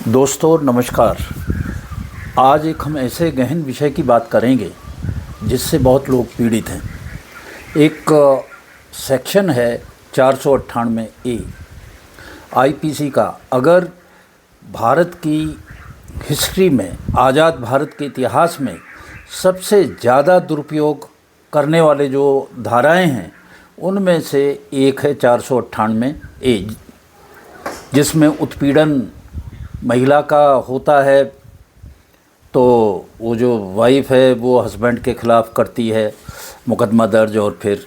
दोस्तों नमस्कार। आज एक हम ऐसे गहन विषय की बात करेंगे जिससे बहुत लोग पीड़ित हैं। एक सेक्शन है 498A आईपीसी का। अगर भारत की हिस्ट्री में, आज़ाद भारत के इतिहास में सबसे ज़्यादा दुरुपयोग करने वाले जो धाराएं हैं उनमें से एक है 498A, जिसमें उत्पीड़न महिला का होता है। तो वो जो वाइफ है वो हस्बैंड के ख़िलाफ़ करती है मुकदमा दर्ज, और फिर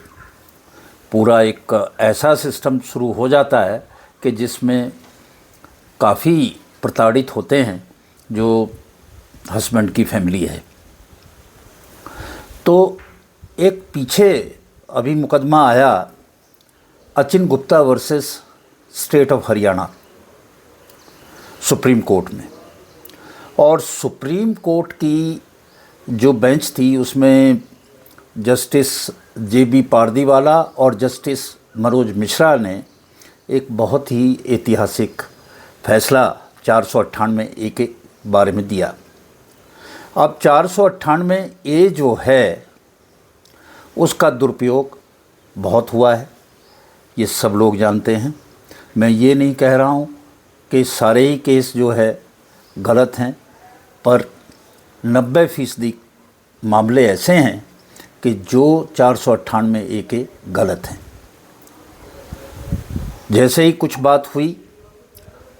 पूरा एक ऐसा सिस्टम शुरू हो जाता है कि जिसमें काफ़ी प्रताड़ित होते हैं जो हस्बैंड की फैमिली है। तो एक पीछे अभी मुकदमा आया Achin Gupta versus state of Haryana supreme court में, और सुप्रीम कोर्ट की जो बेंच थी उसमें जस्टिस JB पारदीवाला और जस्टिस मनोज मिश्रा ने एक बहुत ही ऐतिहासिक फैसला 498A के बारे में दिया। अब 498A जो है उसका दुरुपयोग बहुत हुआ है, ये सब लोग जानते हैं। मैं ये नहीं कह रहा हूँ कि सारे ही केस जो है गलत हैं, पर 90% मामले ऐसे हैं कि जो 498A के गलत हैं। जैसे ही कुछ बात हुई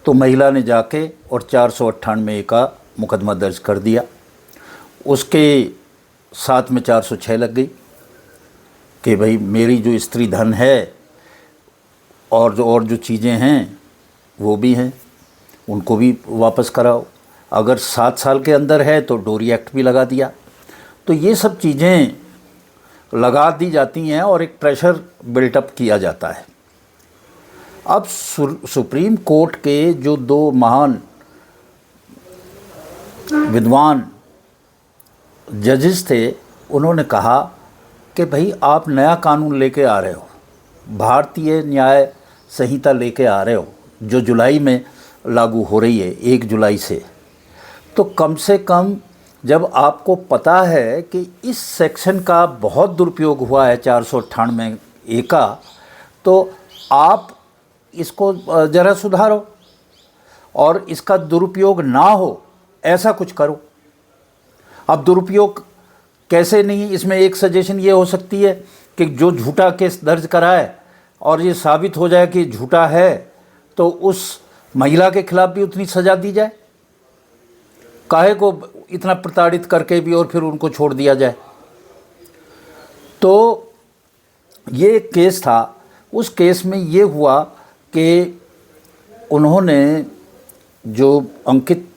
तो महिला ने जाके और 498A का मुकदमा दर्ज कर दिया। उसके साथ में 406 लग गई कि भाई मेरी जो स्त्री धन है और जो चीज़ें हैं वो भी हैं, उनको भी वापस कराओ। अगर 7 साल के अंदर है तो डोरी एक्ट भी लगा दिया। तो ये सब चीज़ें लगा दी जाती हैं और एक प्रेशर बिल्टअप किया जाता है। अब सुप्रीम कोर्ट के जो 2 महान विद्वान जजेस थे, उन्होंने कहा कि भाई आप नया कानून लेके आ रहे हो, भारतीय न्याय संहिता लेके आ रहे हो जो जुलाई में लागू हो रही है 1 जुलाई से। तो कम से कम जब आपको पता है कि इस सेक्शन का बहुत दुरुपयोग हुआ है 498A का, तो आप इसको ज़रा सुधारो और इसका दुरुपयोग ना हो ऐसा कुछ करो। अब दुरुपयोग कैसे नहीं, इसमें एक सजेशन ये हो सकती है कि जो झूठा केस दर्ज कराए और ये साबित हो जाए कि झूठा है तो उस महिला के खिलाफ भी उतनी सज़ा दी जाए। काहे को इतना प्रताड़ित करके भी और फिर उनको छोड़ दिया जाए। तो ये एक केस था। उस केस में ये हुआ कि उन्होंने जो अंकित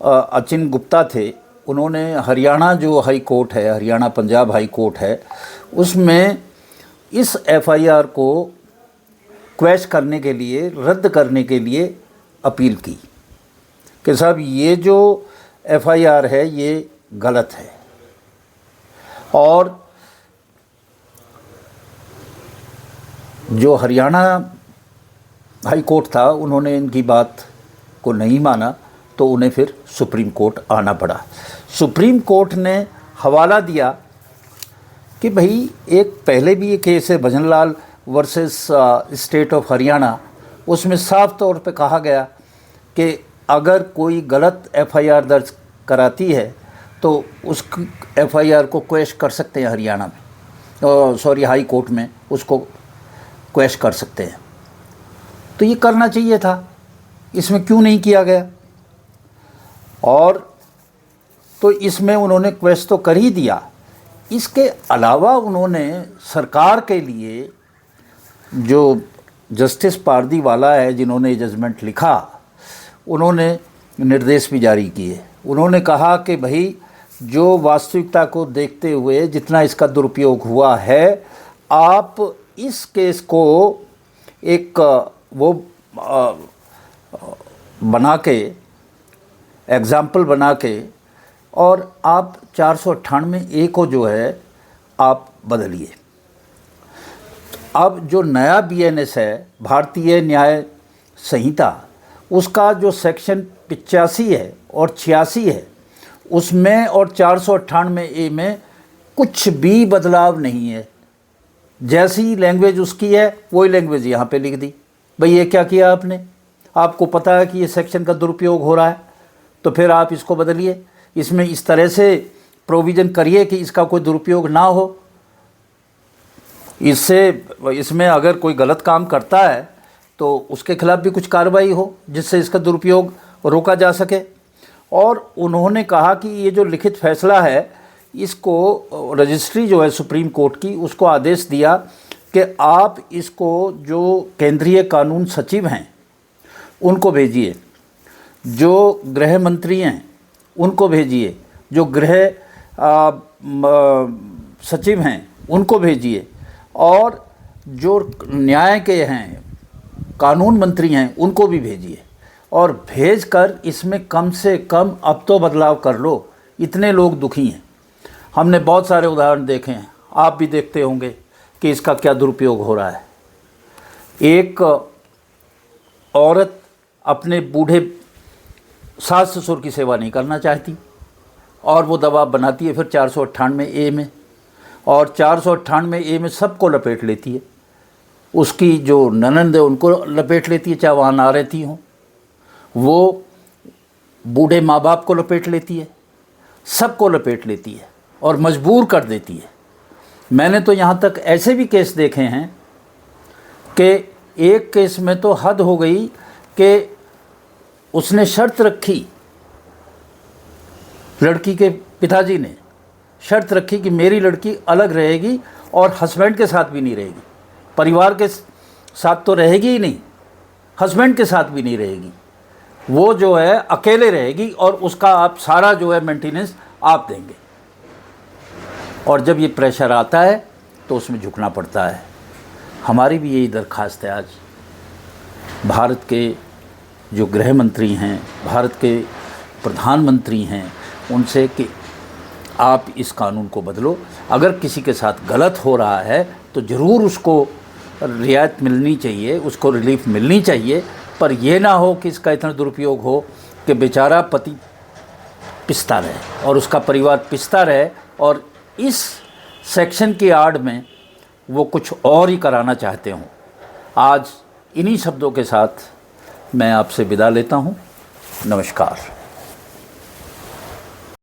अचिन गुप्ता थे, उन्होंने हरियाणा जो हाई कोर्ट है, हरियाणा पंजाब हाई कोर्ट है, उसमें इस FIR को क्वैश करने के लिए, रद्द करने के लिए अपील की कि साहब ये जो FIR है ये गलत है। और जो हरियाणा हाई कोर्ट था उन्होंने इनकी बात को नहीं माना, तो उन्हें फिर सुप्रीम कोर्ट आना पड़ा। सुप्रीम कोर्ट ने हवाला दिया कि भाई एक पहले भी ये केस है Bhajanlal versus state of Haryana, उसमें साफ तौर पे कहा गया कि अगर कोई गलत FIR दर्ज कराती है तो उस FIR को क्वैश कर सकते हैं हरियाणा में, हाई कोर्ट में उसको क्वैश कर सकते हैं। तो ये करना चाहिए था, इसमें क्यों नहीं किया गया? और तो इसमें उन्होंने क्वैश तो कर ही दिया। इसके अलावा उन्होंने सरकार के लिए, जो जस्टिस पारदीवाला है जिन्होंने जजमेंट लिखा, उन्होंने निर्देश भी जारी किए। उन्होंने कहा कि भाई जो वास्तविकता को देखते हुए जितना इसका दुरुपयोग हुआ है, आप इस केस को एक वो बना के, एग्ज़ाम्पल बना के, और आप 498A को जो है आप बदलिए। अब जो नया BNS है, भारतीय न्याय संहिता, उसका जो सेक्शन 485 है और 86 है, उसमें और 498A में कुछ भी बदलाव नहीं है। जैसी लैंग्वेज उसकी है वही लैंग्वेज यहाँ पे लिख दी। भाई ये क्या किया आपने? आपको पता है कि ये सेक्शन का दुरुपयोग हो रहा है, तो फिर आप इसको बदलिए, इसमें इस तरह से प्रोविज़न करिए कि इसका कोई दुरुपयोग ना हो। इसमें अगर कोई गलत काम करता है तो उसके खिलाफ भी कुछ कार्रवाई हो जिससे इसका दुरुपयोग रोका जा सके। और उन्होंने कहा कि ये जो लिखित फैसला है, इसको रजिस्ट्री जो है सुप्रीम कोर्ट की, उसको आदेश दिया कि आप इसको जो केंद्रीय कानून सचिव हैं उनको भेजिए, जो गृह मंत्री हैं उनको भेजिए, जो गृह सचिव हैं उनको भेजिए, और जो न्याय के हैं कानून मंत्री हैं उनको भी भेजिए, और भेजकर इसमें कम से कम अब तो बदलाव कर लो। इतने लोग दुखी हैं। हमने बहुत सारे उदाहरण देखे हैं, आप भी देखते होंगे कि इसका क्या दुरुपयोग हो रहा है। एक औरत अपने बूढ़े सास ससुर की सेवा नहीं करना चाहती और वो दबाव बनाती है फिर 498A में, और 498A में सबको लपेट लेती है। उसकी जो ननंद है उनको लपेट लेती है, चाहे वहाँ ना रहती हों। वो बूढ़े माँ बाप को लपेट लेती है, सबको लपेट लेती है और मजबूर कर देती है। मैंने तो यहाँ तक ऐसे भी केस देखे हैं कि एक केस में तो हद हो गई कि उसने शर्त रखी, लड़की के पिताजी ने शर्त रखी कि मेरी लड़की अलग रहेगी और हस्बैंड के साथ भी नहीं रहेगी, परिवार के साथ तो रहेगी ही नहीं, हस्बैंड के साथ भी नहीं रहेगी, वो जो है अकेले रहेगी और उसका आप सारा जो है मेंटेनेंस आप देंगे। और जब ये प्रेशर आता है तो उसमें झुकना पड़ता है। हमारी भी यही दरख्वास्त है आज भारत के जो गृह मंत्री हैं, भारत के प्रधानमंत्री हैं, उनसे कि आप इस कानून को बदलो। अगर किसी के साथ गलत हो रहा है तो ज़रूर उसको रियायत मिलनी चाहिए, उसको रिलीफ मिलनी चाहिए, पर यह ना हो कि इसका इतना दुरुपयोग हो कि बेचारा पति पिसता रहे और उसका परिवार पिसता रहे और इस सेक्शन की आड़ में वो कुछ और ही कराना चाहते हों। आज इन्हीं शब्दों के साथ मैं आपसे विदा लेता हूँ। नमस्कार।